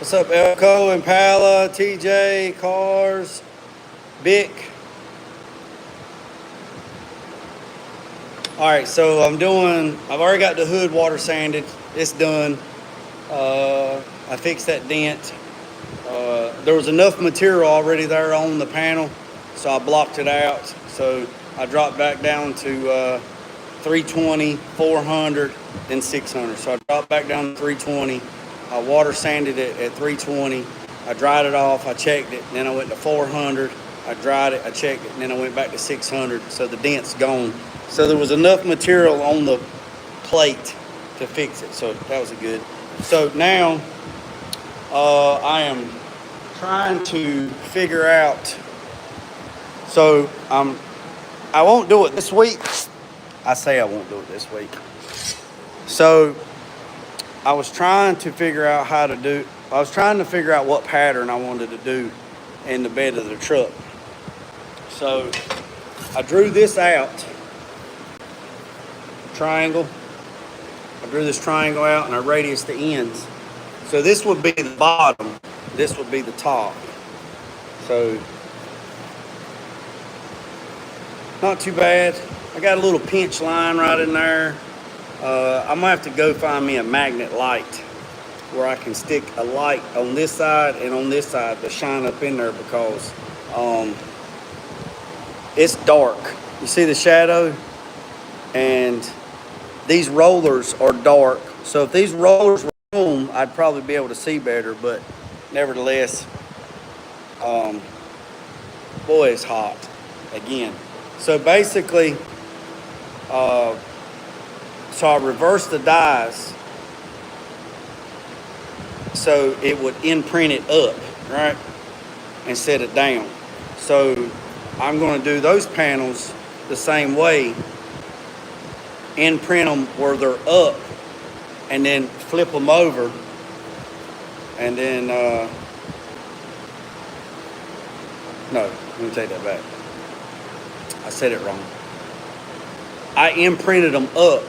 What's up, Elko, Impala, TJ, Cars, Bic? All right, so I've already got the hood water sanded. It's done. I fixed that dent. There was enough material already there on the panel, so I blocked it out. So I dropped back down to 320, 400, then 600. So I dropped back down to 320. I water sanded it at 320. I dried it off. I checked it. Then I went to 400. I dried it. I checked it. And then I went back to 600. So the dent's gone. So there was enough material on the plate to fix it. So that was good. So now I am trying to figure out. So I won't do it this week. I say I won't do it this week. So I was trying to figure out what pattern I wanted to do in the bed of the truck. So I drew this out, triangle. I drew this triangle out and I radiused the ends. So this would be the bottom, this would be the top. So not too bad. I got a little pinch line right in there. I'm gonna have to go find me a magnet light where I can stick a light on this side and on this side to shine up in there because it's dark. You see the shadow? And these rollers are dark. So if these rollers were on, I'd probably be able to see better, but nevertheless, boy, it's hot again. So basically, so I reversed the dies so it would imprint it up, right? And set it down. So I'm going to do those panels the same way, imprint them where they're up, and then flip them over, and then, no, let me take that back. I said it wrong. I imprinted them up.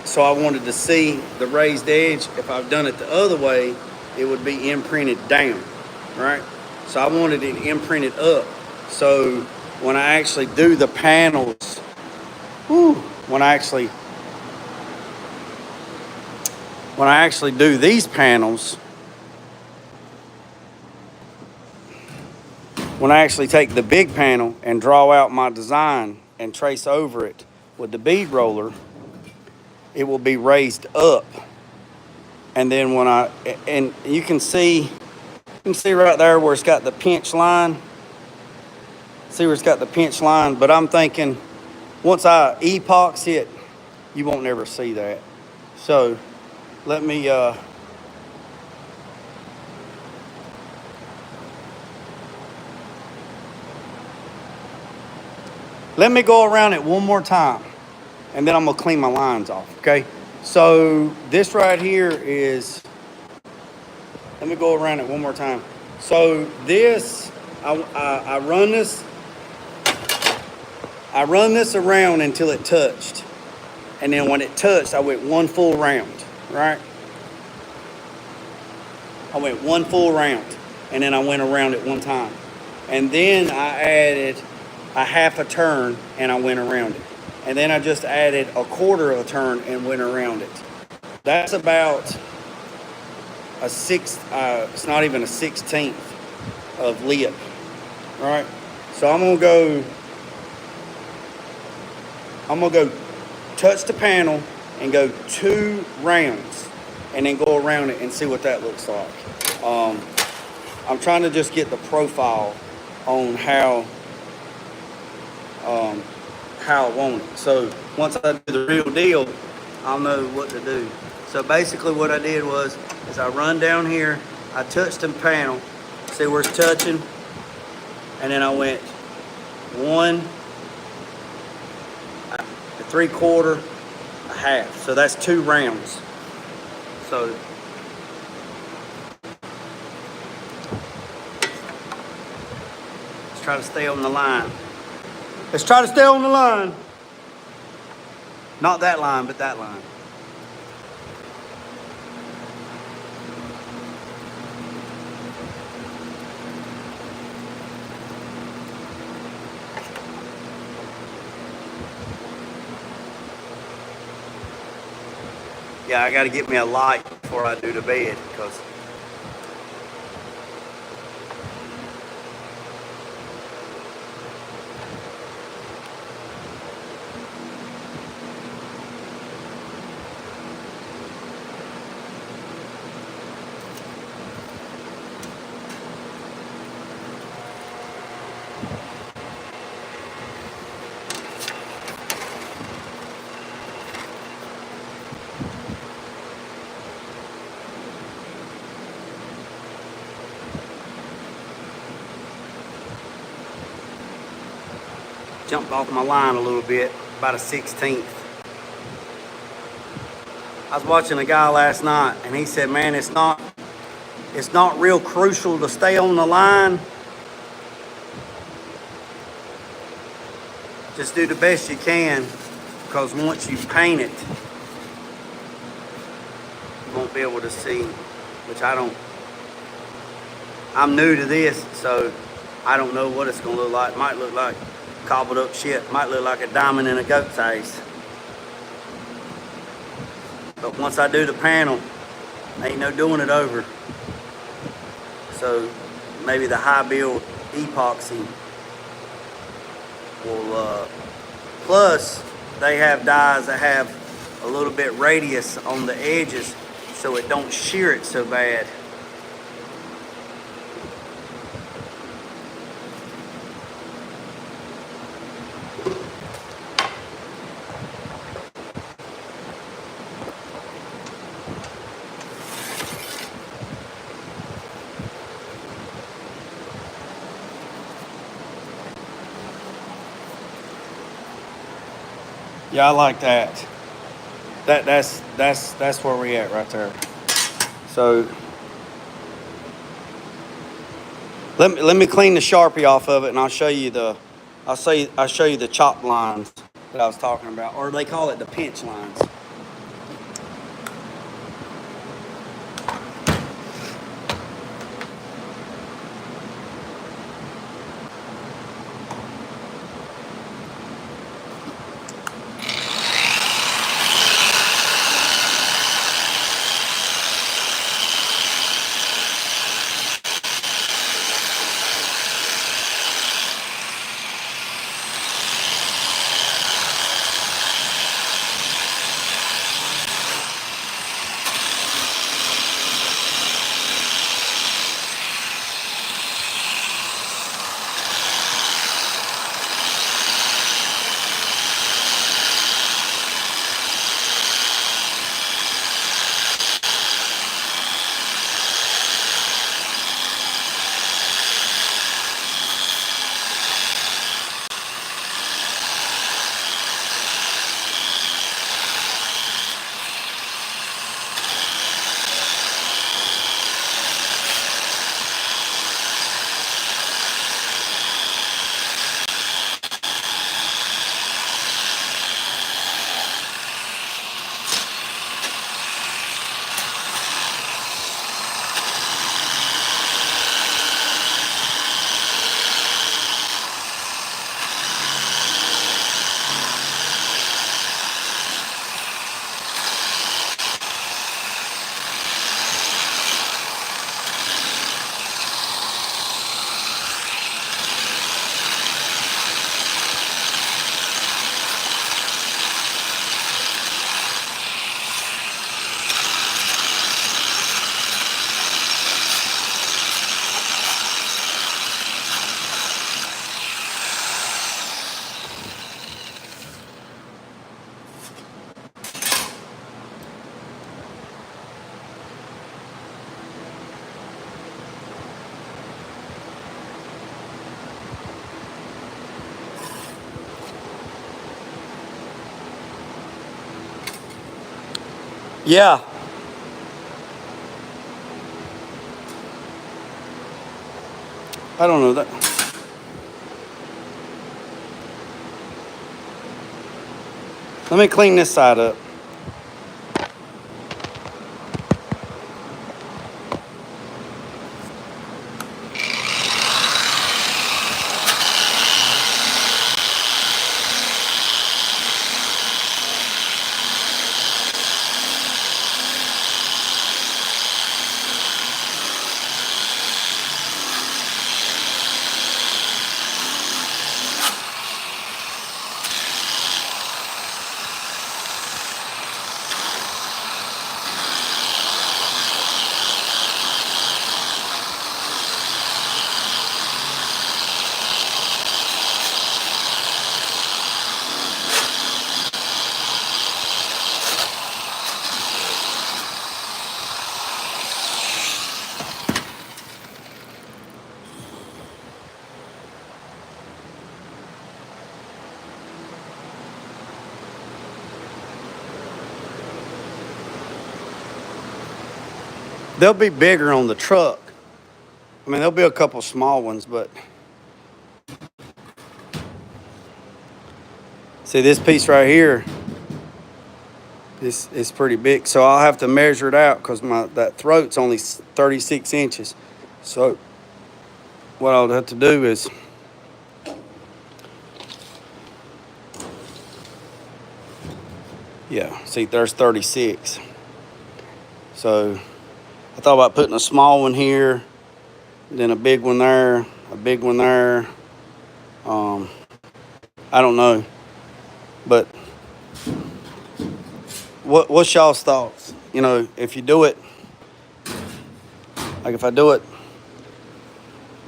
So I wanted to see the raised edge. If I've done it the other way, it would be imprinted down, right? So I wanted it imprinted up. So when I actually do the panels, when I actually do these panels, when I actually take the big panel and draw out my design and trace over it with the bead roller, it will be raised up. And then and you can see right there where it's got the pinch line. See where it's got the pinch line, but I'm thinking once I epoxy it, you won't never see that. So let me go around it one more time, and then I'm gonna clean my lines off, okay? So this right here is, let me go around it one more time. So this, I run this around until it touched. And then when it touched, I went one full round, right? I went one full round, and then I went around it one time. And then I added a half a turn, and I went around it. And then I just added a quarter of a turn and went around it. That's about a sixth, it's not even a 16th of lip, right? So I'm gonna go touch the panel and go 2 rounds and then go around it and see what that looks like. I'm trying to just get the profile on how I want it. So once I do the real deal, I'll know what to do. So basically what I did was I run down here, I touched the panel, see where it's touching, and then I went 1, a 3/4, a half. So that's 2 rounds. So let's try to stay on the line. Let's try to stay on the line. Not that line, but that line. Yeah, I got to get me a light before I do the bed, because jumped off my line a little bit, about a 16th. I was watching a guy last night, and he said, man, it's not real crucial to stay on the line. Just do the best you can, because once you paint it, you won't be able to see, which I'm new to this, so I don't know what it's gonna look like. It might look like cobbled up shit. It might look like a diamond in a goat's ass. But once I do the panel, ain't no doing it over. So maybe the high build epoxy will, plus they have dyes that have a little bit radius on the edges so it don't shear it so bad. Yeah, I like that. That's where we at right there. So let me clean the Sharpie off of it, and I'll show you the chop lines that I was talking about, or they call it the pinch lines. Yeah. I don't know that. Let me clean this side up. They'll be bigger on the truck. I mean, there'll be a couple small ones, but see this piece right here, this is pretty big. So I'll have to measure it out because that throat's only 36 inches. So what I'll have to do is yeah, see there's 36. So I thought about putting a small one here, then a big one there, a big one there. I don't know, but what's y'all's thoughts? You know, if you do it, like if I do it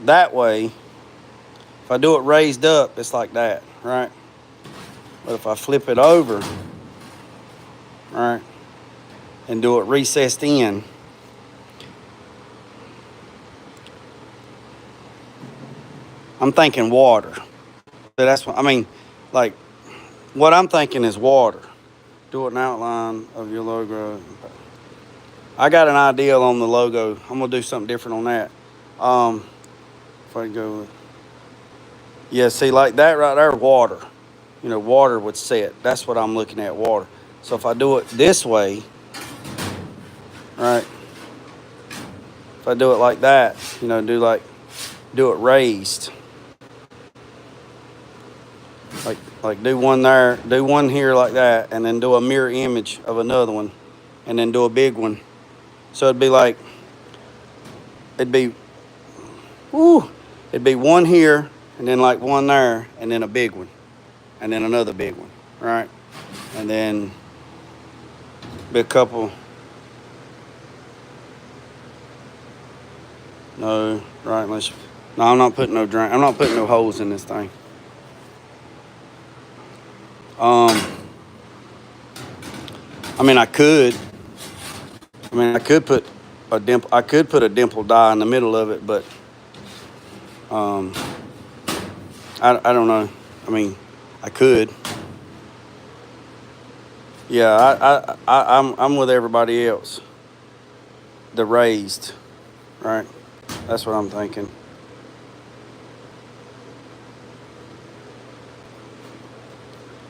that way, if I do it raised up, it's like that, right? But if I flip it over, right, and do it recessed in, I'm thinking water. So that's what I mean. Like, what I'm thinking is water. Do an outline of your logo. I got an idea on the logo. I'm gonna do something different on that. If I go, yeah, see, like that right there, water. You know, water would set. That's what I'm looking at, water. So if I do it this way, right? If I do it like that, you know, do it raised. Like do one there, do one here like that, and then do a mirror image of another one, and then do a big one. So it'd be like, it'd be one here, and then like one there, and then a big one, and then another big one, right? And then be a couple. No, right? No, I'm not putting no drain. I'm not putting no holes in this thing. I mean, I could put a dimple. I could put a dimple die in the middle of it, but I don't know. I mean, I could. Yeah, I'm with everybody else. The raised, right? That's what I'm thinking.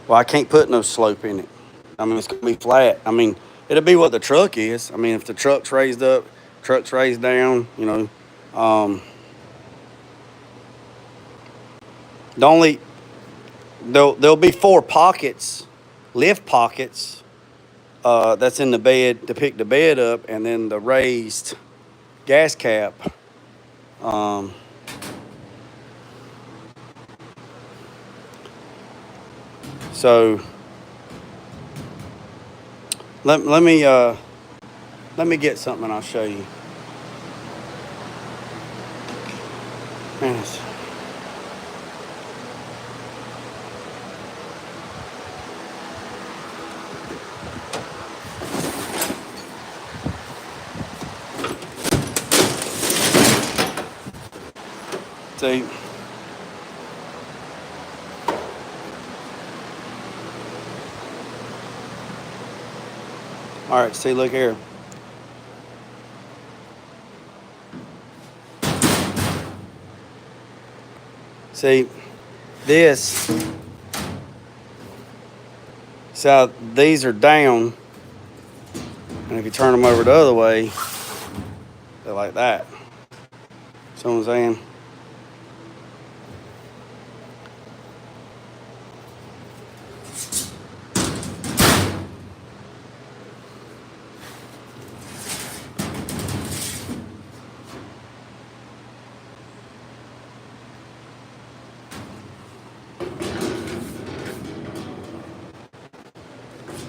Well, I can't put no slope in it. I mean, it's gonna be flat. I mean, it'll be what the truck is. I mean, if the truck's raised up, truck's raised down, you know. The only there'll be 4 pockets, lift pockets, that's in the bed to pick the bed up, and then the raised gas cap. So let me get something and I'll show you. Man, see. All right, see, look here. See, this, so these are down, and if you turn them over the other way, they're like that. See what I'm saying?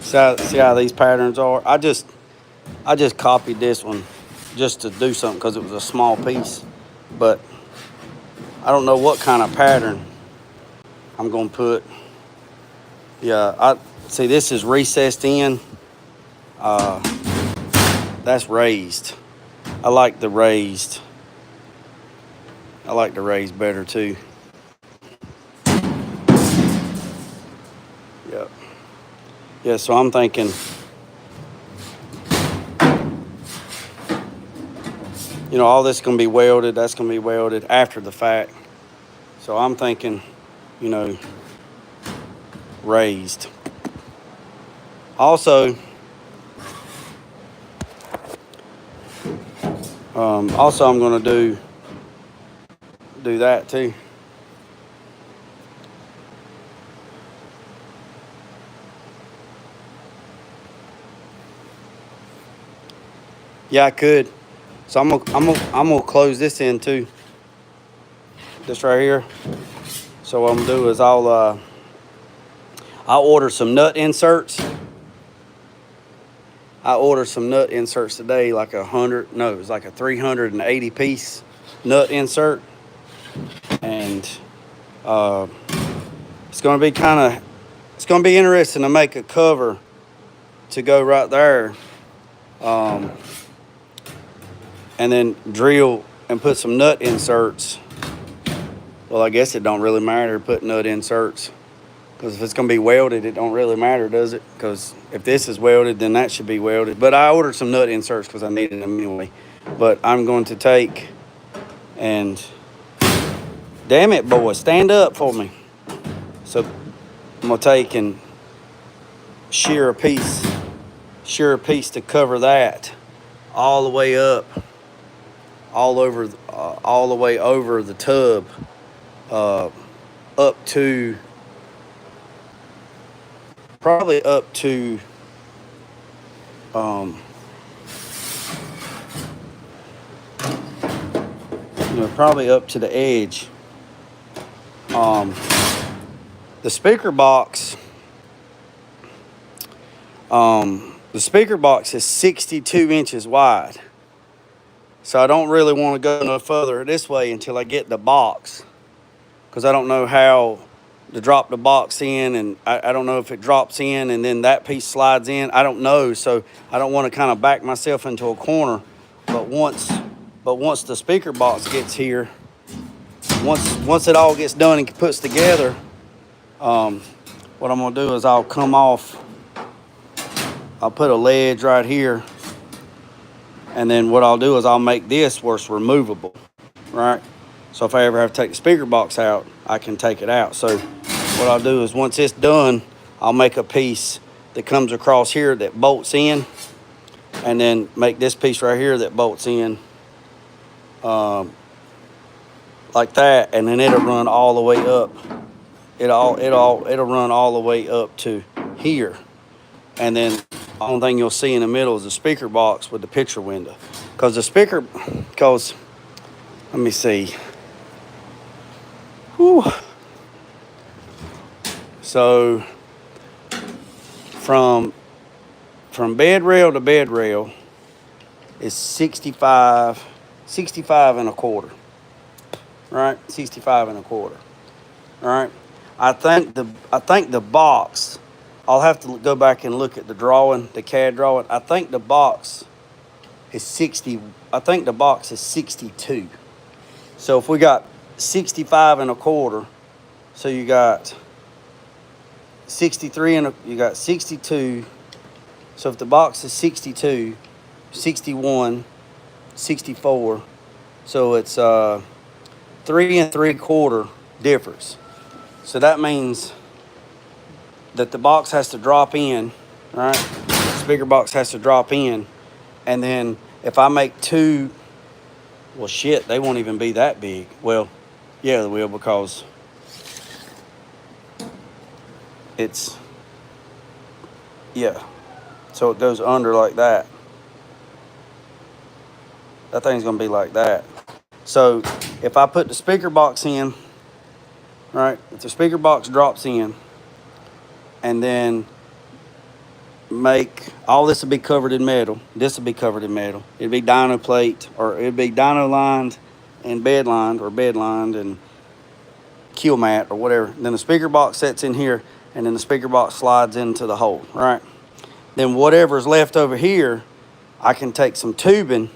See how these patterns are? I just copied this one just to do something because it was a small piece. But I don't know what kind of pattern I'm gonna put. Yeah, I see this is recessed in. That's raised. I like the raised. I like the raised better too. Yep. Yeah, so I'm thinking You know, all this is going to be welded. That's going to be welded after the fact. So I'm thinking, you know, raised. Also, I'm going to do that too. Yeah, I could. So I'm gonna close this in too. This right here. So what I'm gonna do is I'll order some nut inserts. I ordered some nut inserts today, like it was like a 380 piece nut insert, and it's gonna be interesting to make a cover to go right there, and then drill and put some nut inserts. Well, I guess it don't really matter to put nut inserts, because if it's going to be welded, it don't really matter, does it? Because if this is welded, then that should be welded. But I ordered some nut inserts because I needed them anyway. But I'm going to take and, damn it, boy, stand up for me. So I'm going to take and shear a piece to cover that all the way up, all the way over the tub, up to probably up to probably up to the edge. The speaker box is 62 inches wide, so I don't really want to go no further this way until I get the box, because I don't know how to drop the box in, and I don't know if it drops in and then that piece slides in. I don't know, so I don't want to kind of back myself into a corner. But once the speaker box gets here, once it all gets done and puts together, what I'm gonna do is I'll put a ledge right here, and then what I'll do is I'll make this where it's removable, right? So if I ever have to take the speaker box out, I can take it out. So what I'll do is once it's done, I'll make a piece that comes across here that bolts in, and then make this piece right here that bolts in, like that, and then it'll run all the way up. It'll run all the way up to here, and then the only thing you'll see in the middle is the speaker box with the picture window. Let me see. Whew. So from bed rail to bed rail is 65 and a quarter, right? 65 and a quarter, all right? I think the box, I'll have to go back and look at the drawing, the CAD drawing. I think the box is 62. So if we got 65 and a quarter, so you got 63 and you got 62. So if the box is 62, 61, 64, so it's 3 3/4 difference. So that means that the box has to drop in, right? The speaker box has to drop in, and then if I make two, well, shit, they won't even be that big. Well, yeah, they will, because it's, yeah. So it goes under like that. That thing's gonna be like that. So if I put the speaker box in, right, if the speaker box drops in, and then all this will be covered in metal. This will be covered in metal. It'd be dyno plate, or it'd be dyno lined and bed lined, or bed lined and keel mat or whatever. Then the speaker box sets in here, and then the speaker box slides into the hole, right? Then whatever's left over here, I can take some tubing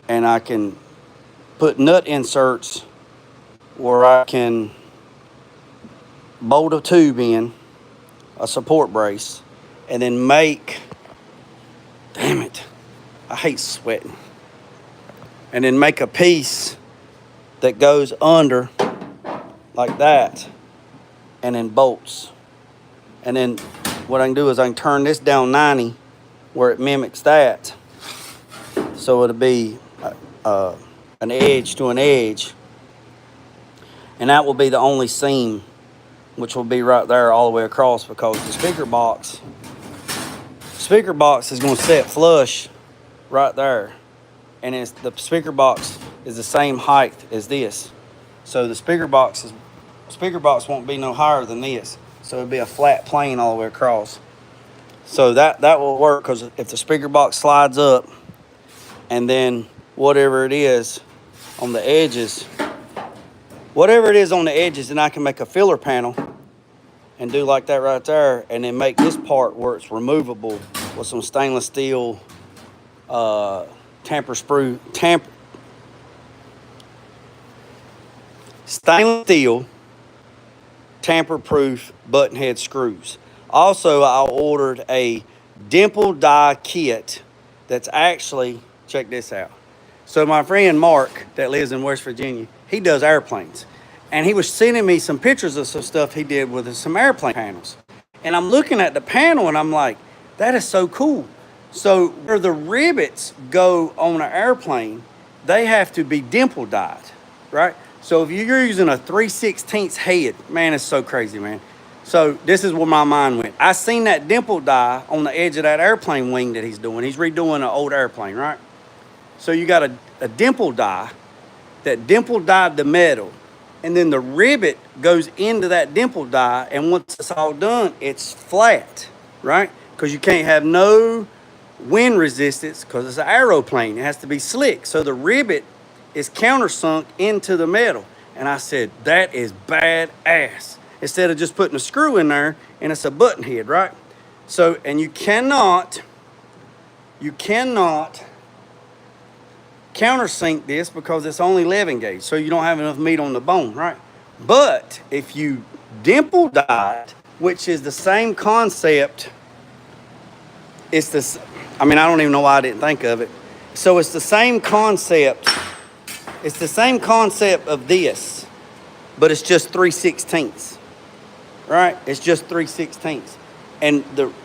and I can put nut inserts where I can bolt a tube in, a support brace, and then make, damn it, I hate sweating. and then make a piece that goes under like that, and then bolts. And then what I can do is I can turn this down 90 where it mimics that. So it'll be an edge to an edge. And that will be the only seam, which will be right there all the way across, because the speaker box is going to set flush right there. And the speaker box is the same height as this. So the speaker box won't be no higher than this. So it'll be a flat plane all the way across. So that will work, because if the speaker box slides up, and then whatever it is on the edges, then I can make a filler panel and do like that right there, and then make this part where it's removable with some stainless steel stainless steel tamper-proof button head screws. Also, I ordered a Dimple die kit that's actually, check this out. So my friend Mark that lives in West Virginia, he does airplanes. And he was sending me some pictures of some stuff he did with some airplane panels. And I'm looking at the panel and I'm like, that is so cool. So where the rivets go on an airplane, they have to be dimple dyed, right? So if you're using a 3/16 head, man, it's so crazy, man. So this is where my mind went. I seen that dimple die on the edge of that airplane wing that he's doing. He's redoing an old airplane, right? So you got a dimple die, that dimple dyed the metal, and then the rivet goes into that dimple die, and once it's all done, it's flat, right? Because you can't have no wind resistance, because it's an aeroplane. It has to be slick. So the rivet is countersunk into the metal. And I said, that is badass. Instead of just putting a screw in there and it's a button head, right? So, and you cannot countersink this because it's only 11 gauge. So you don't have enough meat on the bone, right? But if you dimple die it, which is the same concept, it's this, I mean, I don't even know why I didn't think of it. So it's the same concept. It's the same concept of this, but it's just 3/16, right? It's just 3/16. And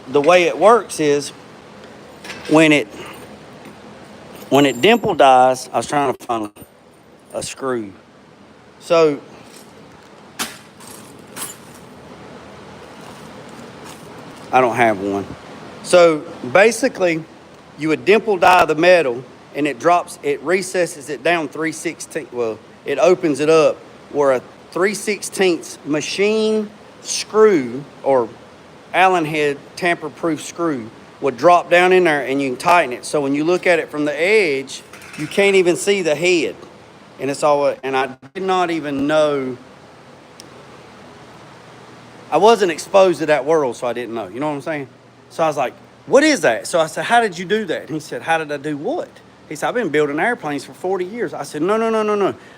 the way it works is when it dimple dies, I was trying to find a screw. So I don't have one. So basically, you would dimple die the metal, and it recesses it down 3/16. Well, it opens it up where a 3/16 machine screw or Allen head tamper-proof screw would drop down in there, and you can tighten it. So when you look at it from the edge, you can't even see the head, and it's all. And I did not even know. I wasn't exposed to that world, so I didn't know. You know what I'm saying? So I was like, what is that? So I said, how did you do that? And he said, how did I do what? He said, I've been building airplanes for 40 years. I said, no.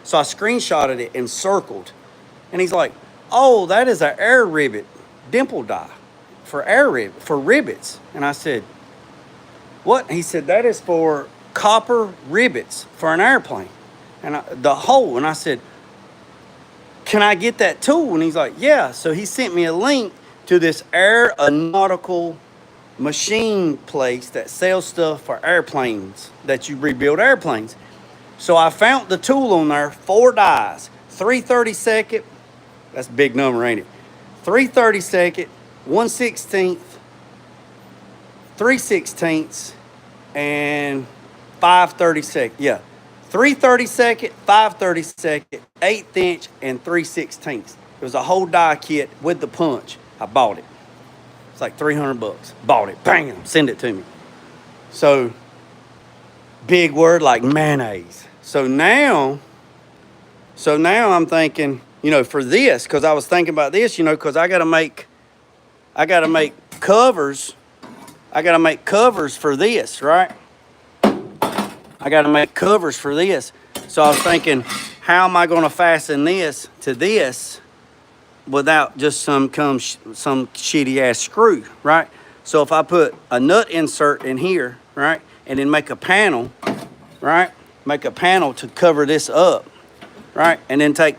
So I screenshotted it and circled. And he's like, oh, that is an air rivet dimple die for rivets. And I said, what? He said, that is for copper rivets for an airplane. And the hole. And I said, can I get that tool? And he's like, yeah. So he sent me a link to this aeronautical machine place that sells stuff for airplanes, that you rebuild airplanes. So I found the tool on there, 4 dies, 3/32, that's a big number, ain't it? 3/32, 1/16, 3/16, and 5/32. Yeah, 3/32, 5/32, 1/8 inch, and 3/16. It was a whole die kit with the punch. I bought it. It's like $300. Bought it. Bam. Send it to me. So, big word like mayonnaise. So now I'm thinking, you know, for this, because I was thinking about this, you know, because I gotta make covers. I gotta make covers for this, right? I gotta make covers for this. So I was thinking, how am I gonna fasten this to this without just some shitty ass screw, right? So if I put a nut insert in here, right, and then make a panel, right, make a panel to cover this up, right? And then take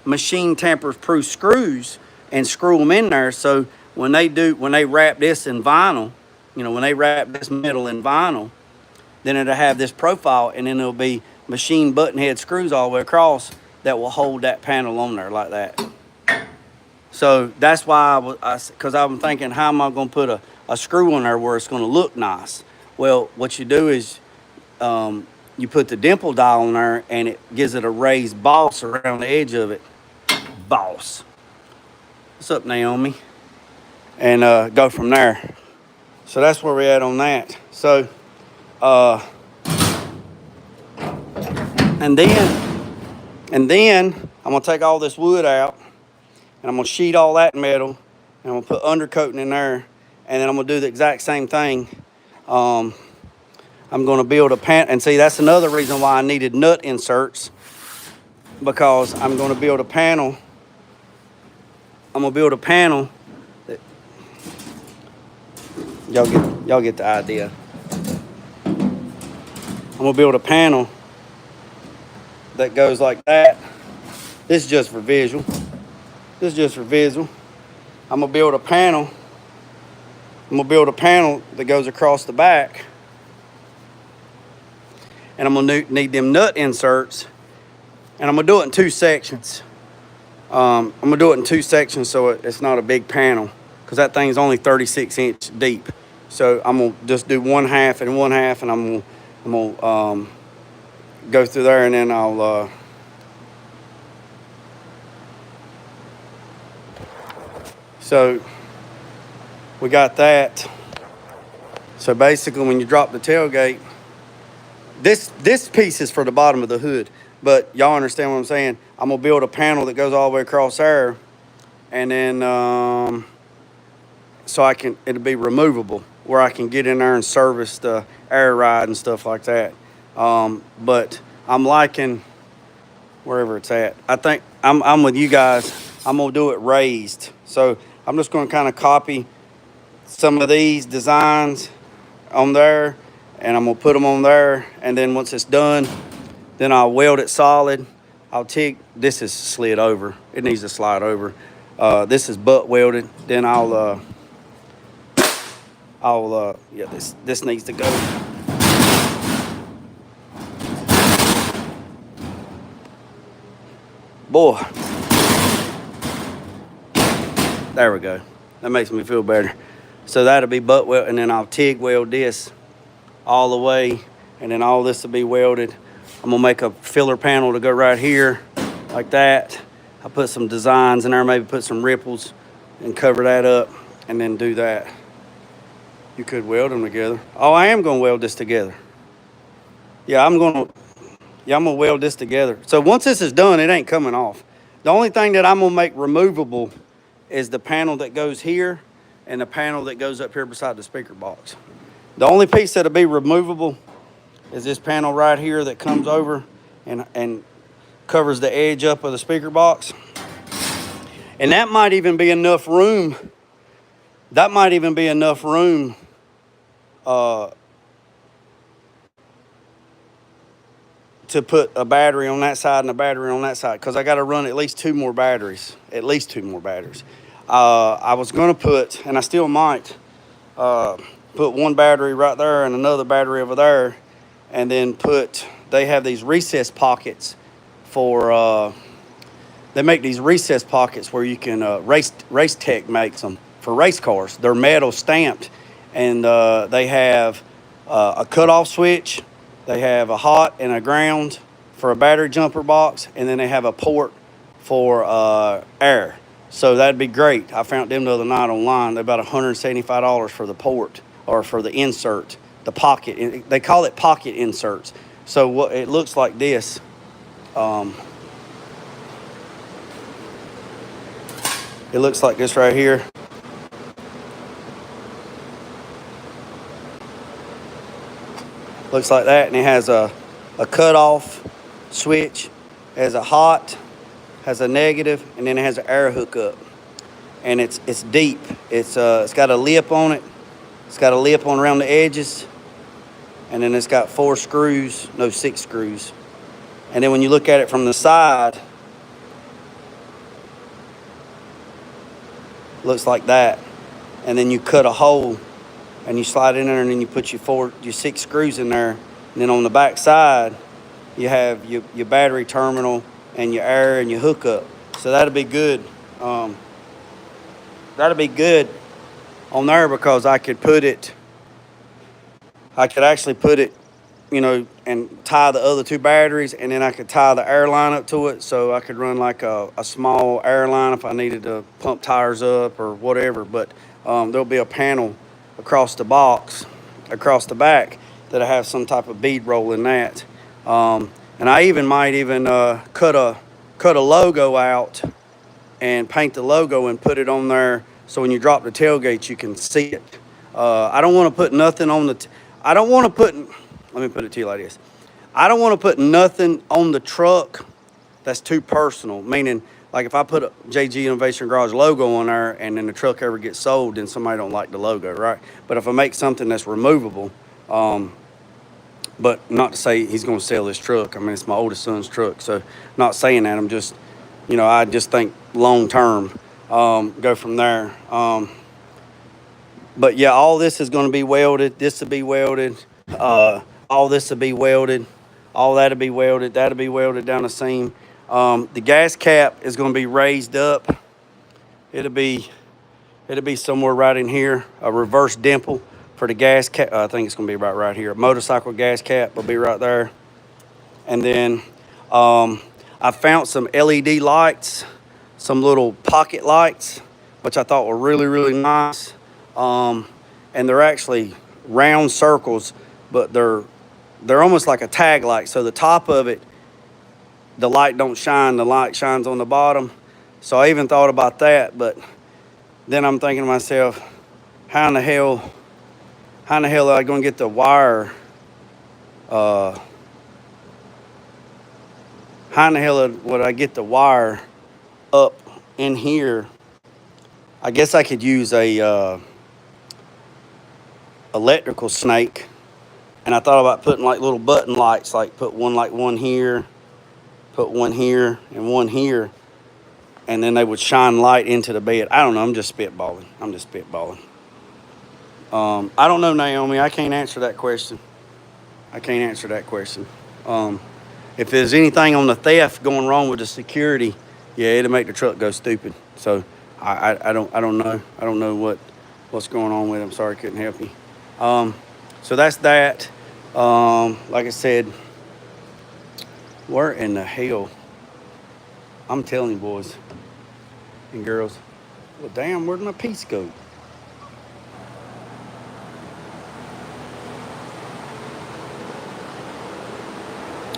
machine tamper-proof screws and screw them in there. So when they wrap this in vinyl, when they wrap this metal in vinyl, then it'll have this profile, and then it'll be machine button head screws all the way across that will hold that panel on there like that. So that's why because I'm thinking, how am I going to put a screw on there where it's going to look nice? Well, what you do is you put the dimple dial on there, and it gives it a raised boss around the edge of it. Boss. What's up, Naomi? And go from there. So that's where we're at on that. So, and then I'm gonna take all this wood out, and I'm gonna sheet all that metal, and I'm gonna put undercoating in there, and then I'm gonna do the exact same thing. I'm gonna build a pan, and see, that's another reason why I needed nut inserts, because I'm gonna build a panel. I'm gonna build a panel that y'all get the idea. I'm gonna build a panel that goes like that. This is just for visual. This is just for visual. I'm gonna build a panel. I'm gonna build a panel that goes across the back, and I'm gonna need them nut inserts, and I'm gonna do it in two sections. I'm gonna do it in two sections so it's not a big panel, because that thing's only 36-inch deep. So I'm gonna just do one half and one half, and I'm gonna go through there, and then I'll so we got that. So basically, when you drop the tailgate, this piece is for the bottom of the hood, but y'all understand what I'm saying. I'm gonna build a panel that goes all the way across there, and then so it'll be removable, where I can get in there and service the air ride and stuff like that. But I'm liking wherever it's at. I think I'm with you guys. I'm gonna do it raised. So I'm just gonna kind of copy some of these designs on there, and I'm gonna put them on there, and then once it's done, then I'll weld it solid. This is slid over. It needs to slide over. This is butt welded. Then yeah, this needs to go. Boy. There we go. That makes me feel better. So that'll be butt weld, and then I'll TIG weld this all the way, and then all this will be welded. I'm gonna make a filler panel to go right here, like that. I'll put some designs in there, maybe put some ripples and cover that up, and then do that. You could weld them together. Oh, I am gonna weld this together. Yeah, I'm gonna weld this together. So once this is done, it ain't coming off. The only thing that I'm gonna make removable is the panel that goes here and the panel that goes up here beside the speaker box. The only piece that'll be removable is this panel right here that comes over and covers the edge up of the speaker box. And that might even be enough room. That might even be enough room to put a battery on that side and a battery on that side, because I got to run at least two more batteries. At least two more batteries. I was going to put, and I still might, put one battery right there and another battery over there, and then they have these recess pockets for, they make these recess pockets where you can, Race Tech makes them for race cars. They're metal stamped, and they have a cutoff switch, they have a hot and a ground for a battery jumper box, and then they have a port for air. So that'd be great. I found them the other night online. They're about $175 for the port, or for the insert, the pocket. They call it pocket inserts. So what it looks like this. It looks like this right here. Looks like that, and it has a cutoff switch, it has a hot, has a negative, and then it has an air hookup. And it's deep. It's got a lip on it. It's got a lip on around the edges, and then it's got 4 screws, no 6 screws. And then when you look at it from the side, looks like that. And then you cut a hole and you slide in there, and then you put your 6 screws in there. And then on the back side, you have your battery terminal and your air and your hookup. So that'll be good. That'll be good on there, because I could actually put it, you know, and tie the other 2 batteries, and then I could tie the air line up to it, so I could run like a small air line if I needed to pump tires up or whatever. But there'll be a panel across the box, across the back, that'll have some type of bead roll in that. And I might even cut a logo out and paint the logo and put it on there, so when you drop the tailgate you can see it. I don't want to put nothing on the let me put it to you like this. I don't want to put nothing on the truck that's too personal. Meaning, like if I put a JG Innovation Garage logo on there and then the truck ever gets sold, then somebody don't like the logo, right? But if I make something that's removable, but not to say he's going to sell this truck. I mean, it's my oldest son's truck, so not saying that. I'm just, you know, I just think long term, go from there. But yeah, all this is going to be welded. This will be welded. All this will be welded. All that'll be welded. That'll be welded down the seam. The gas cap is going to be raised up. It'll be somewhere right in here. A reverse dimple for the gas cap. I think it's going to be right here. A motorcycle gas cap will be right there. And then I found some LED lights, some little pocket lights, which I thought were really, really nice. And they're actually round circles, but they're almost like a tag light. So the top of it, the light don't shine. The light shines on the bottom. So I even thought about that, but then I'm thinking to myself, how in the hell are I going to get the wire? How in the hell would I get the wire up in here? I guess I could use a electrical snake, and I thought about putting like little button lights, like put one here, put one here, and one here, and then they would shine light into the bed. I don't know. I'm just spitballing. I don't know, Naomi. I can't answer that question. If there's anything on the theft going wrong with the security, yeah, it'll make the truck go stupid. So I don't know. I don't know what's going on with it. I'm sorry I couldn't help you. So that's that. Like I said, where in the hell? I'm telling you, boys and girls. Well, damn, where'd my piece go?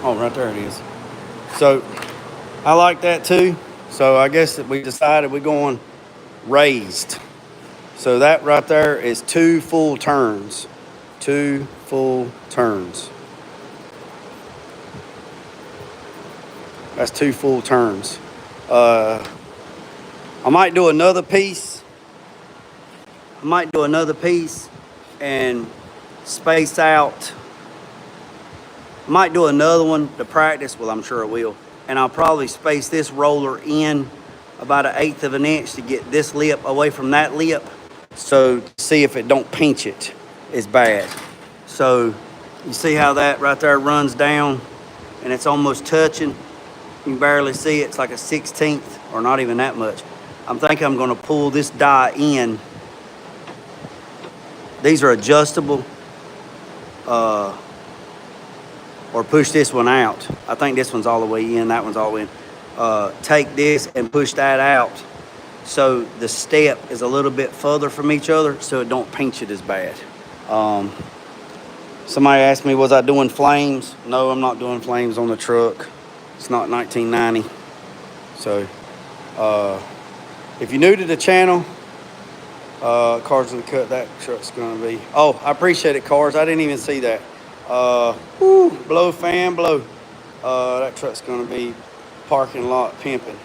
Oh, right there it is. So I like that too. So I guess that we decided we're going raised. So that right there is 2 full turns. 2 full turns. That's 2 full turns. I might do another piece. And space out. I might do another one to practice. Well, I'm sure I will. And I'll probably space this roller in about 1/8 of an inch to get this lip away from that lip. So see if it don't pinch it as bad. So you see how that right there runs down and it's almost touching. You can barely see it. It's like a 1/16 or not even that much. I'm thinking I'm going to pull this die in. These are adjustable. Or push this one out. I think this one's all the way in, that one's all in. Take this and push that out so the step is a little bit further from each other so it don't pinch it as bad. Somebody asked me, was I doing flames? No, I'm not doing flames on the truck. It's not 1990. So, if you're new to the channel, Cars in the Cut, that truck's gonna be, oh, I appreciate it, Cars. I didn't even see that. Blow fan, blow. That truck's gonna be parking lot pimping.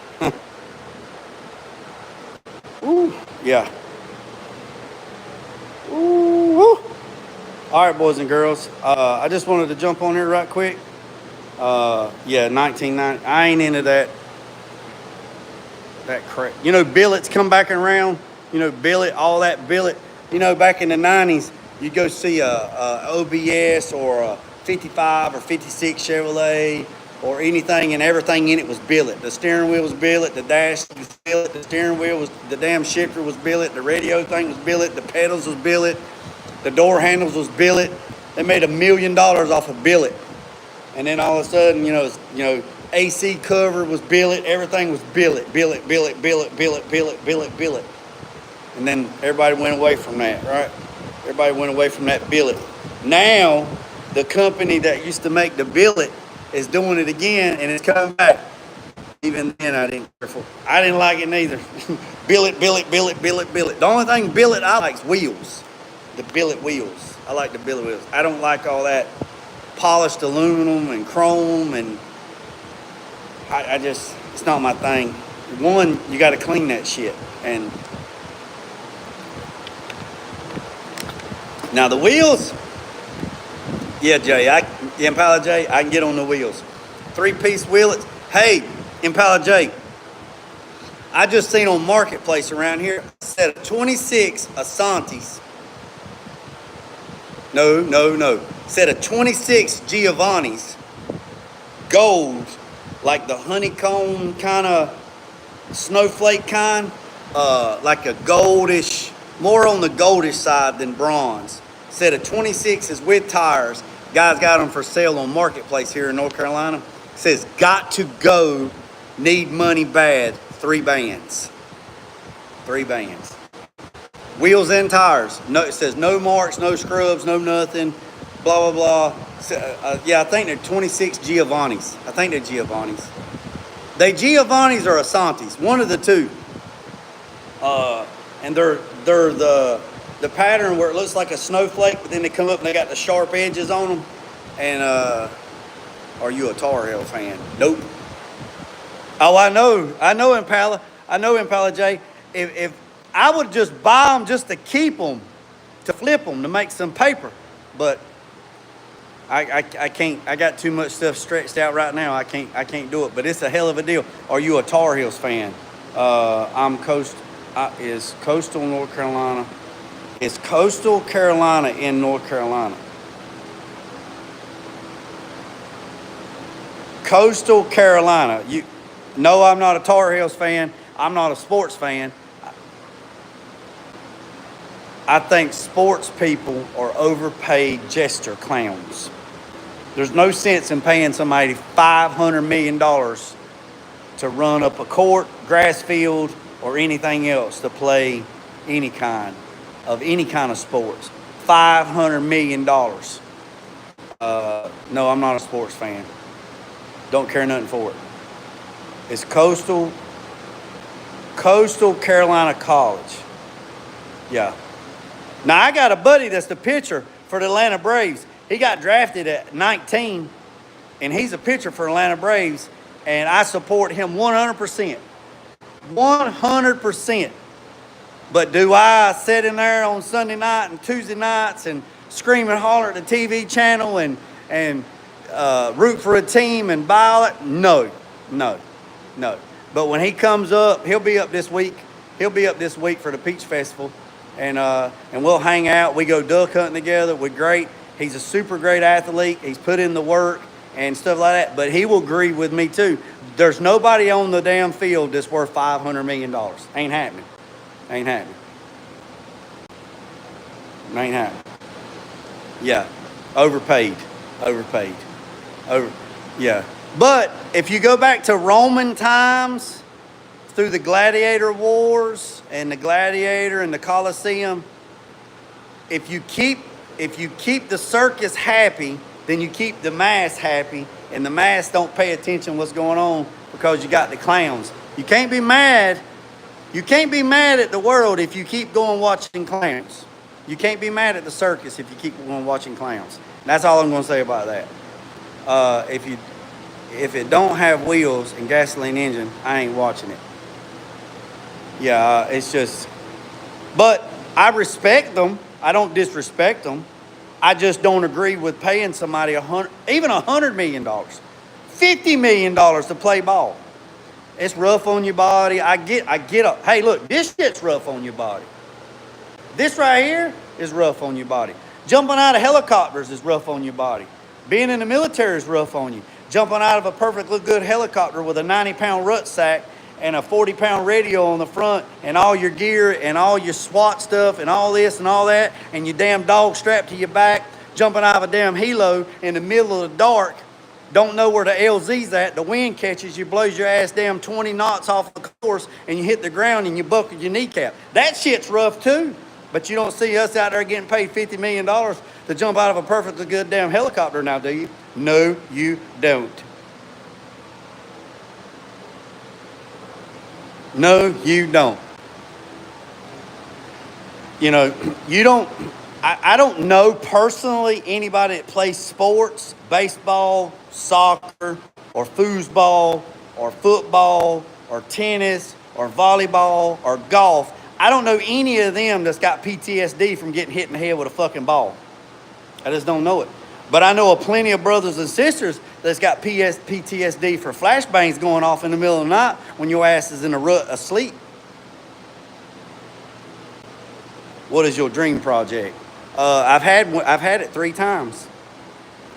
Ooh, yeah. Ooh, All right, boys and girls. I just wanted to jump on here right quick. Yeah, 1990. I ain't into that crap. You know, billets come back around. You know, billet, all that billet. You know, back in the 90s, you'd go see a OBS or a 55 or 56 Chevrolet or anything, and everything in it was billet. The steering wheel was billet, the dash was billet, the steering wheel was, the damn shifter was billet, the radio thing was billet, the pedals was billet, the door handles was billet. They made $1 million off of billet. And then all of a sudden, AC cover was billet, everything was billet, billet, billet, billet, billet, billet, billet, billet. And then everybody went away from that, right? Everybody went away from that billet. Now, the company that used to make the billet is doing it again, and it's coming back. Even then, I didn't like it neither. Billet, billet, billet, billet, billet. The only thing billet I like is wheels. The billet wheels. I like the billet wheels. I don't like all that polished aluminum and chrome, and I just, it's not my thing. One, you got to clean that shit. And now the wheels, yeah, Impala J, I can get on the wheels. 3-piece wheelets. Hey, Impala J, I just seen on Marketplace around here a set of 26 Asantis. No. Set of 26 Giovanni's, gold, like the honeycomb kind of snowflake kind, like a goldish, more on the goldish side than bronze. Set of 26s with tires. Guys got them for sale on Marketplace here in North Carolina. Says, got to go, need money bad, 3 bands. 3 bands. Wheels and tires. No, it says no marks, no scrubs, no nothing. Blah, blah, blah. Yeah, I think they're 26 Giovanni's. I think they're Giovanni's. They Giovanni's or Asantis, one of the two. And they're the pattern where it looks like a snowflake, but then they come up and they got the sharp edges on them. And are you a Tar Heel fan? Nope. Oh, I know Impala. I know Impala J. If I would just buy them just to keep them, to flip them, to make some paper, but I can't. I got too much stuff stretched out right now. I can't do it. But it's a hell of a deal. Are you a Tar Heels fan? Is Coastal North Carolina? Is Coastal Carolina in North Carolina? Coastal Carolina. No, I'm not a Tar Heels fan. I'm not a sports fan. I think sports people are overpaid jester clowns. There's no sense in paying somebody $500 million to run up a court, grass field, or anything else to play any kind of sports. $500 million. No, I'm not a sports fan. Don't care nothing for it. It's Coastal Carolina College. Yeah. Now, I got a buddy that's the pitcher for the Atlanta Braves. He got drafted at 19, and he's a pitcher for Atlanta Braves, and I support him 100%. 100%. But do I sit in there on Sunday night and Tuesday nights and scream and holler at the TV channel and root for a team and buy it? No. But when he comes up, he'll be up this week. He'll be up this week for the Peach Festival. And we'll hang out. We go duck hunting together. We're great. He's a super great athlete. He's put in the work and stuff like that. But he will agree with me too. There's nobody on the damn field that's worth $500 million. Ain't happening. Ain't happening. Ain't happening. Yeah. Overpaid. Yeah. But if you go back to Roman times, through the gladiator wars and the gladiator and the Colosseum, if you keep the circus happy, then you keep the mass happy, and the mass don't pay attention what's going on because you got the clowns. You can't be mad. You can't be mad at the world if you keep going watching clowns. You can't be mad at the circus if you keep going watching clowns. And that's all I'm going to say about that. If it don't have wheels and gasoline engine, I ain't watching it. Yeah, it's just, but I respect them. I don't disrespect them. I just don't agree with paying somebody even $100 million, $50 million to play ball. It's rough on your body. I get up. Hey, look, this shit's rough on your body. This right here is rough on your body. Jumping out of helicopters is rough on your body. Being in the military is rough on you. Jumping out of a perfectly good helicopter with a 90-pound rucksack and a 40-pound radio on the front and all your gear and all your SWAT stuff and all this and all that and your damn dog strapped to your back, jumping out of a damn helo in the middle of the dark, don't know where the LZ's at, the wind catches you, blows your ass damn 20 knots off the course and you hit the ground and you buckle your kneecap. That shit's rough too. But you don't see us out there getting paid $50 million to jump out of a perfectly good damn helicopter now, do you? No, you don't. No, you don't. You know, you don't, I don't know personally anybody that plays sports, baseball, soccer, or foosball, or football, or tennis, or volleyball, or golf. I don't know any of them that's got PTSD from getting hit in the head with a fucking ball. I just don't know it. But I know of plenty of brothers and sisters that's got PTSD for flashbangs going off in the middle of the night when your ass is in a rut asleep. What is your dream project? I've had it 3 times.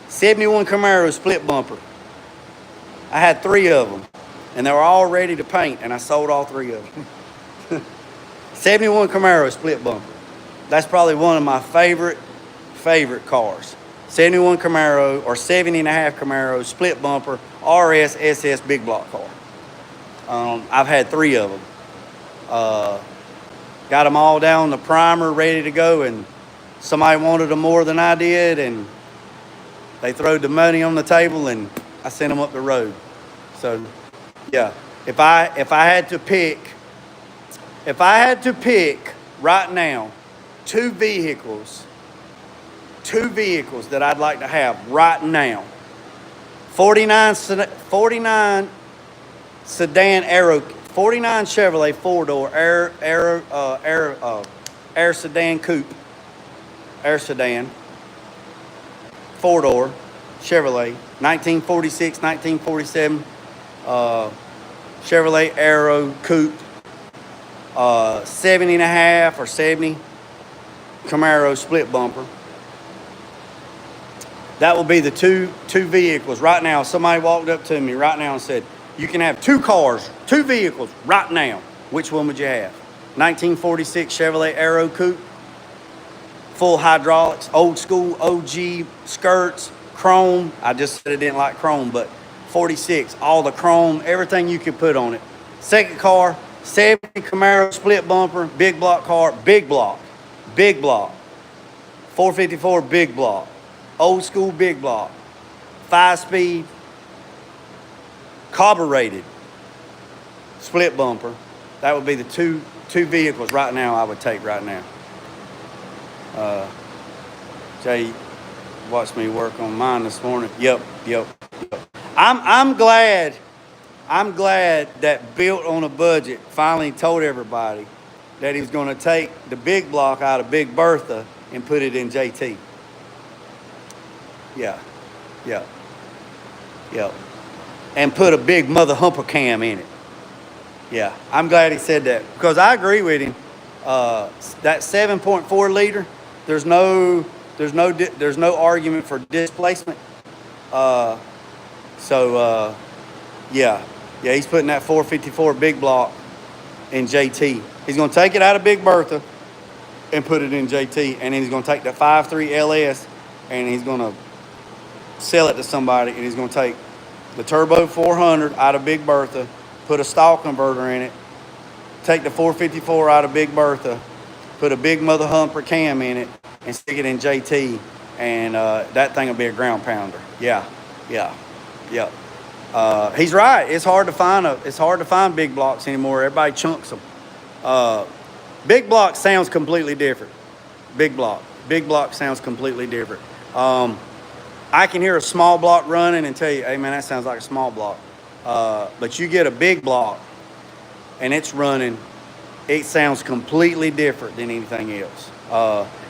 71 Camaro split bumper. I had 3 of them, and they were all ready to paint, and I sold all 3 of them. 71 Camaro split bumper. That's probably one of my favorite cars. 71 Camaro or 70.5 Camaro split bumper RS SS big block car. I've had 3 of them. Got them all down the primer ready to go, and somebody wanted them more than I did, and they throwed the money on the table and I sent them up the road. So yeah, if I had to pick right now 2 vehicles that I'd like to have right now, 49 sedan Aero, 49 Chevrolet 4-door air sedan coupe, air sedan 4-door Chevrolet, 1946, 1947 Chevrolet Aero coupe, 70.5 or 70 Camaro split bumper. That will be the two vehicles right now. If somebody walked up to me right now and said, you can have 2 cars, 2 vehicles right now. Which one would you have? 1946 Chevrolet Aero coupe, full hydraulics, old school, OG skirts, chrome. I just said I didn't like chrome, but 46, all the chrome, everything you could put on it. Second car, 70 Camaro split bumper, big block car, big block, 454 big block, old school big block, 5-speed, carbureted, split bumper. That would be the two vehicles right now I would take right now. Jay watched me work on mine this morning. Yep. I'm glad that Built on a Budget finally told everybody that he was going to take the big block out of Big Bertha and put it in JT. Yeah. And put a big mother humper cam in it. Yeah, I'm glad he said that because I agree with him. That 7.4 liter, there's no argument for displacement. Yeah, he's putting that 454 big block in JT. He's going to take it out of Big Bertha and put it in JT, and then he's going to take the 5.3 LS and he's going to sell it to somebody, and he's going to take the Turbo 400 out of Big Bertha, put a stall converter in it, take the 454 out of Big Bertha, put a big mother humper cam in it, and stick it in JT, and that thing will be a ground pounder. Yeah. He's right. It's hard to find big blocks anymore. Everybody chunks them. Big block sounds completely different. Big block sounds completely different. I can hear a small block running and tell you, hey man, that sounds like a small block. But you get a big block and it's running it sounds completely different than anything else.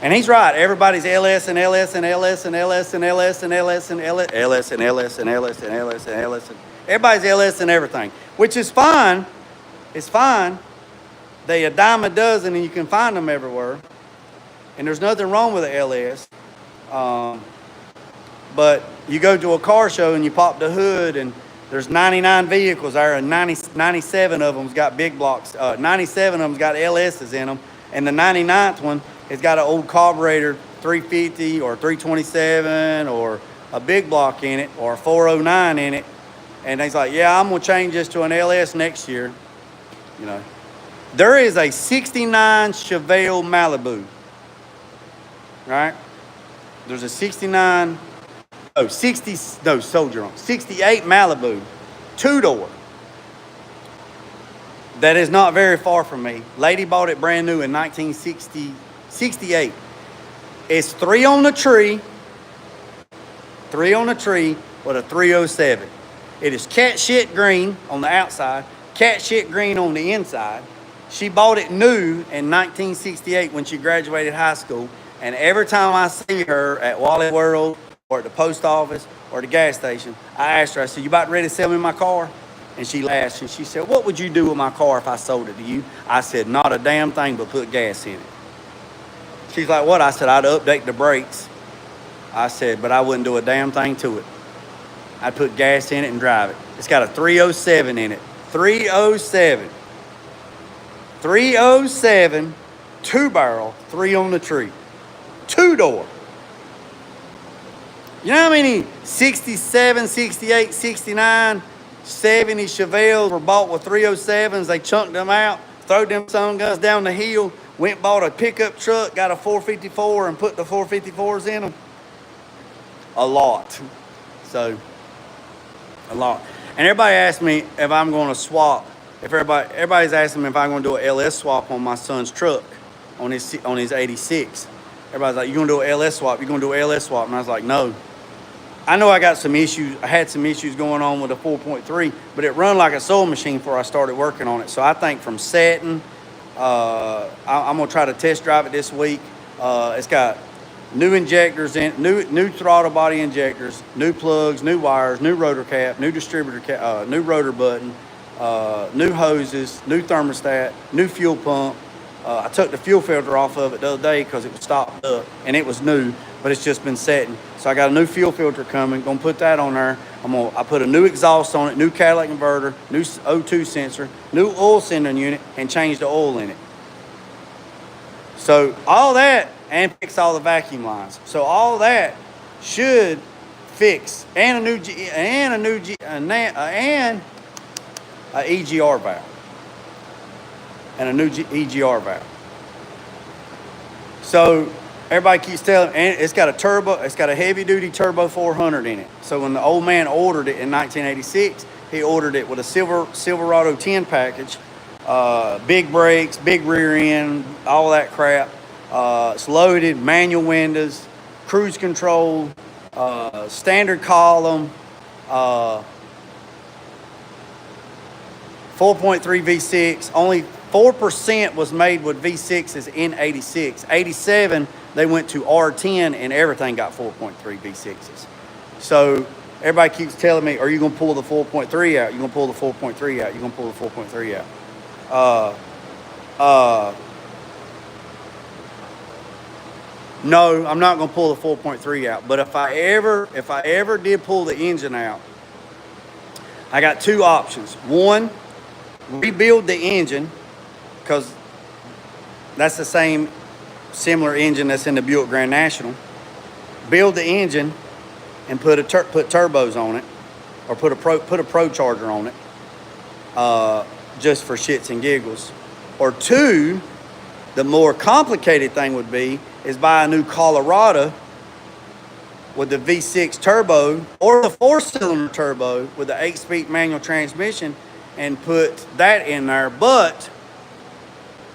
And he's right. Everybody's LS and LS and LS and LS and LS and LS and LS and LS and LS and LS and LS and everybody's LS and everything, which is fine. It's fine. They a dime a dozen and you can find them everywhere. And there's nothing wrong with the LS. But you go to a car show and you pop the hood and there's 99 vehicles there and 97 of them's got big blocks. 97 of them's got LS's in them. And the 99th one has got an old carburetor 350 or 327 or a big block in it or a 409 in it. And he's like, yeah, I'm going to change this to an LS next year. You know, there is a 69 Chevelle Malibu, right? There's a 68 Malibu, 2-door. That is not very far from me. Lady bought it brand new in 1968. It's 3 on the tree with a 307. It is cat shit green on the outside, cat shit green on the inside. She bought it new in 1968 when she graduated high school. And every time I see her at Wally World or at the post office or the gas station, I asked her, I said, you about ready to sell me my car? And she laughed and she said, what would you do with my car if I sold it to you? I said, not a damn thing but put gas in it. She's like, what? I said, I'd update the brakes. I said, but I wouldn't do a damn thing to it. I'd put gas in it and drive it. It's got a 307 in it. 307. 307, 2-barrel, 3 on the tree. 2-door. You know how many 67, 68, 69, 70 Chevelles were bought with 307s? They chunked them out, throwed them sun guns down the hill, went bought a pickup truck, got a 454 and put the 454s in them. A lot. So, a lot. And everybody asked me if I'm going to swap. Everybody's asking me if I'm going to do an LS swap on my son's truck, on his 86. Everybody's like, you going to do an LS swap? You going to do an LS swap? And I was like, no. I know I got some issues. I had some issues going on with a 4.3, but it run like a sewing machine before I started working on it. So I think from setting, I'm going to try to test drive it this week. It's got new injectors in, new throttle body injectors, new plugs, new wires, new rotor cap, new distributor cap, new rotor button, new hoses, new thermostat, new fuel pump. I took the fuel filter off of it the other day because it was stopped up and it was new, but it's just been setting. So I got a new fuel filter coming. Gonna put that on there. I put a new exhaust on it, new catalytic converter, new O2 sensor, new oil sending unit, and change the oil in it. So all that, and fix all the vacuum lines. So all that should fix, and a EGR valve. And a new EGR valve. So everybody keeps telling, and it's got a turbo, it's got a heavy duty turbo 400 in it. So when the old man ordered it in 1986, he ordered it with a Silverado 10 package, big brakes, big rear end, all that crap. It's loaded, manual windows, cruise control, standard column, 4.3 V6, only 4% was made with V6s in 86. 87, they went to R10 and everything got 4.3 V6s. So everybody keeps telling me, are you going to pull the 4.3 out? You're going to pull the 4.3 out. You're going to pull the 4.3 out. No, I'm not going to pull the 4.3 out. But if I ever did pull the engine out, I got two options. One, rebuild the engine, because that's the similar engine that's in the Buick Grand National. Build the engine and put turbos on it, or put a Pro Charger on it, just for shits and giggles. Or two, the more complicated thing would be is buy a new Colorado with the V6 turbo or the 4-cylinder turbo with the 8-speed manual transmission and put that in there,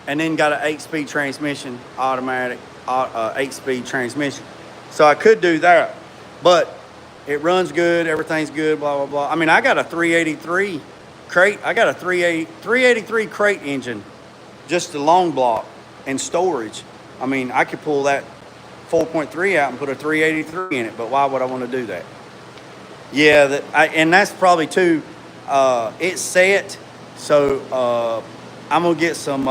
and then got an 8-speed transmission, automatic 8-speed transmission. So I could do that, but it runs good, everything's good, blah, blah, blah. I mean, I got a 383 crate. I got a 383 crate engine just the long block and storage. I mean, I could pull that 4.3 out and put a 383 in it, but why would I want to do that? Yeah, and that's probably too, it's set, so I'm going to get some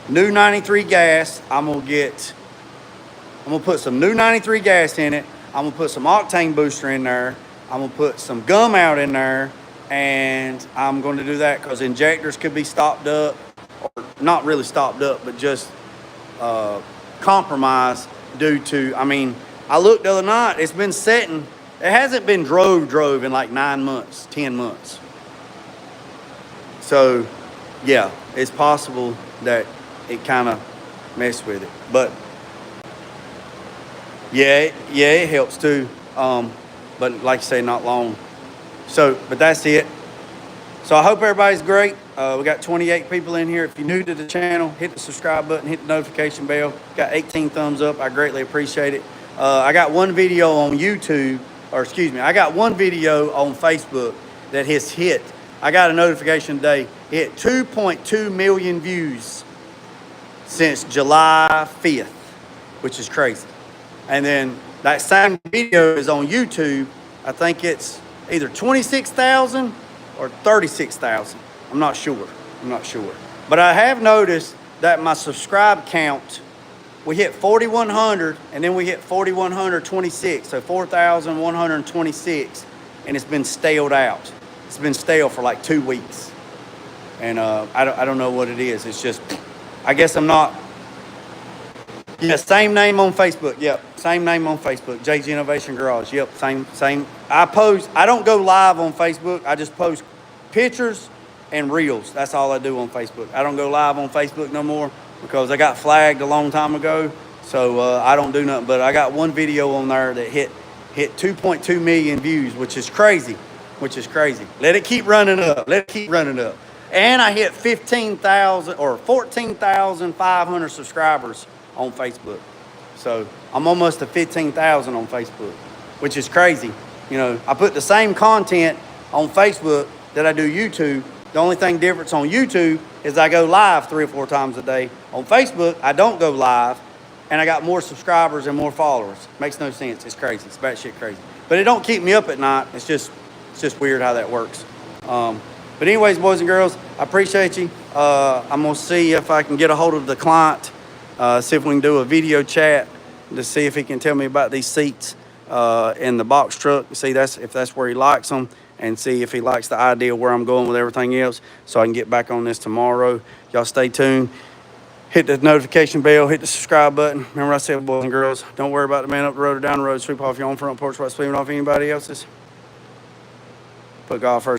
new 93 gas. I'm going to put some new 93 gas in it. I'm going to put some octane booster in there. I'm going to put some gum out in there, and I'm going to do that because injectors could be stopped up, or not really stopped up, but just compromised due to, I mean, I looked the other night, it's been setting. It hasn't been drove in like 9 months, 10 months. So, yeah, it's possible that it kind of messed with it. But, yeah, it helps too. But like I say, not long. So, but that's it. So I hope everybody's great. We got 28 people in here. If you're new to the channel, hit the subscribe button, hit the notification bell. Got 18 thumbs up. I greatly appreciate it. I got one video on YouTube, or excuse me, I got one video on Facebook that has hit. I got a notification today. It hit 2.2 million views since July 5th, which is crazy. And then that same video is on YouTube. I think it's either 26,000 or 36,000. I'm not sure. But I have noticed that my subscribe count, we hit 4,100 and then we hit 4,126, so 4,126, and it's been staled out. It's been stale for like 2 weeks. And I don't know what it is. It's just, I guess I'm not. Yeah, same name on Facebook. Yep, same name on Facebook. JG Innovation Garage. Yep, same. I don't go live on Facebook. I just post pictures and reels. That's all I do on Facebook. I don't go live on Facebook no more because I got flagged a long time ago. So I don't do nothing. But I got one video on there that hit 2.2 million views, which is crazy. Let it keep running up. And I hit 15,000 or 14,500 subscribers on Facebook. So I'm almost to 15,000 on Facebook, which is crazy. You know, I put the same content on Facebook that I do YouTube. The only thing difference on YouTube is I go live 3 or 4 times a day. On Facebook, I don't go live, and I got more subscribers and more followers. Makes no sense. It's crazy. It's batshit crazy. But it don't keep me up at night. It's just weird how that works. But anyways, boys and girls, I appreciate you. I'm gonna see if I can get a hold of the client. See if we can do a video chat to see if he can tell me about these seats in the box truck. See if that's where he likes them, and see if he likes the idea where I'm going with everything else, so I can get back on this tomorrow. Y'all stay tuned. Hit the notification bell, hit the subscribe button. Remember I said, boys and girls, don't worry about the man up the road or down the road. Sweep off your own front porch while sweeping off anybody else's. Put God first.